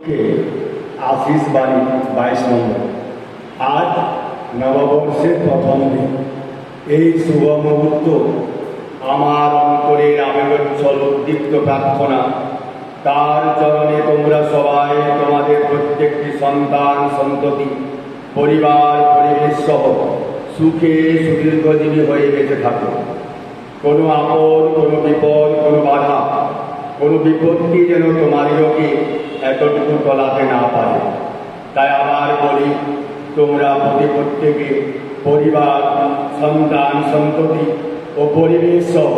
आशीष बाणी 22 নম্বর। आज नवबर्षের प्रथम दिन এই শুভ মুহূর্ত আমার অন্তরের আবেগোচ্ছল উদ্দীপ্ত প্রার্থনা তার চরণে তোমরা সবাই তোমাদের প্রত্যেকটি সন্তান সন্ততি পরিবার পরিবেশ সহ সুখে সুদীর্ঘজীবী হয়ে বেঁচে থাকো। কোনো আপদ কোনো বিপদ কোনো বাধা কোনো বিপত্তি যেন তোমাদেরকে এতটুকু তলাতে না পারে। তাই আবার বলি, তোমরা প্রত্যেকে পরিবার সন্তান সন্ততি ও পরিবেশ সহ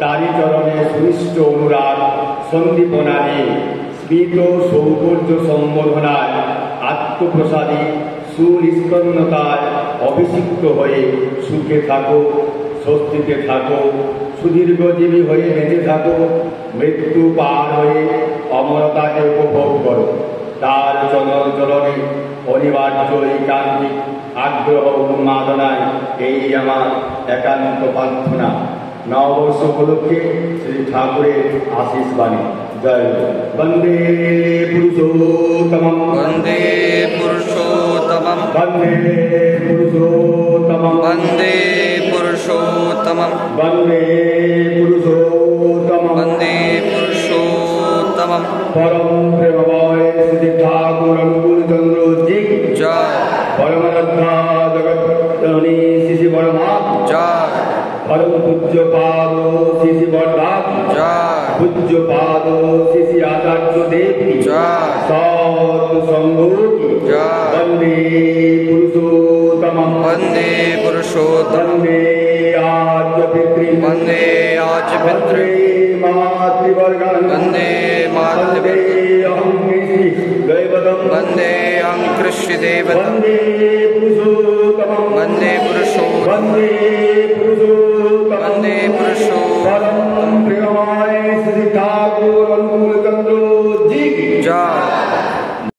তারই চরণে সুনিষ্ট অনুরাগ সন্দীপনা নিয়ে স্মিত সৌকর্য সম্বোধনায় আত্মপ্রসাদী সুনিষ্পন্নতায় অভিষিক্ত হয়ে সুখে থাকো, স্বস্তিতে থাকো, সুদীর্ঘজীবী হয়ে বেঁচে থাকো, মৃত্যু পার হয়ে অমরতাকে উপভোগ করো। তার চরণে অনিবার্য এইকান্তিক আগ্রহ উন্মাদনায় এই আমার একান্ত প্রার্থনা। নববর্ষ উপলক্ষে শ্রী ঠাকুরের আশীষ বাণী। জয় বন্দে পুরুষোত্তমম বন্দে পুরুষোত্তমম বন্দে পুরুষোত্তমম বন্দে পুরুষোত্তমম বন্দে পুরুষোত্তমম বন্দে পুরুষোত্তমম পরম প্রেমময় শ্রী ঠাকুর অনুকূল চন্দ্র জি জয় পরম শ্রদ্ধা জগৎজননী শ্রী বড়মা জয় পরম পূজ্য পাদ শ্রী বড়দা জয় পূজ্য পাদ শ্রী আচার্য দেব জয় সৎ সঙ্গ জয় বন্দে পুরুষোত্তমম বন্দে পুরুষোত্তমম বন্দে আর্য পিতৃ বন্দে আজ পিতৃ মাতৃবর্গান বন্দে মাতৃবর্গ অহং দৈবতম বন্দে অঙ্কৃষ্য দেবতম বন্দে পুরুষোত্তমম বন্দে পুরুষোত্তমম বন্দে পুরুষোত্তমম বন্দে পুরুষোত্তমম পরম প্রেমময় শ্রী ঠাকুর অনুকূল চন্দ্র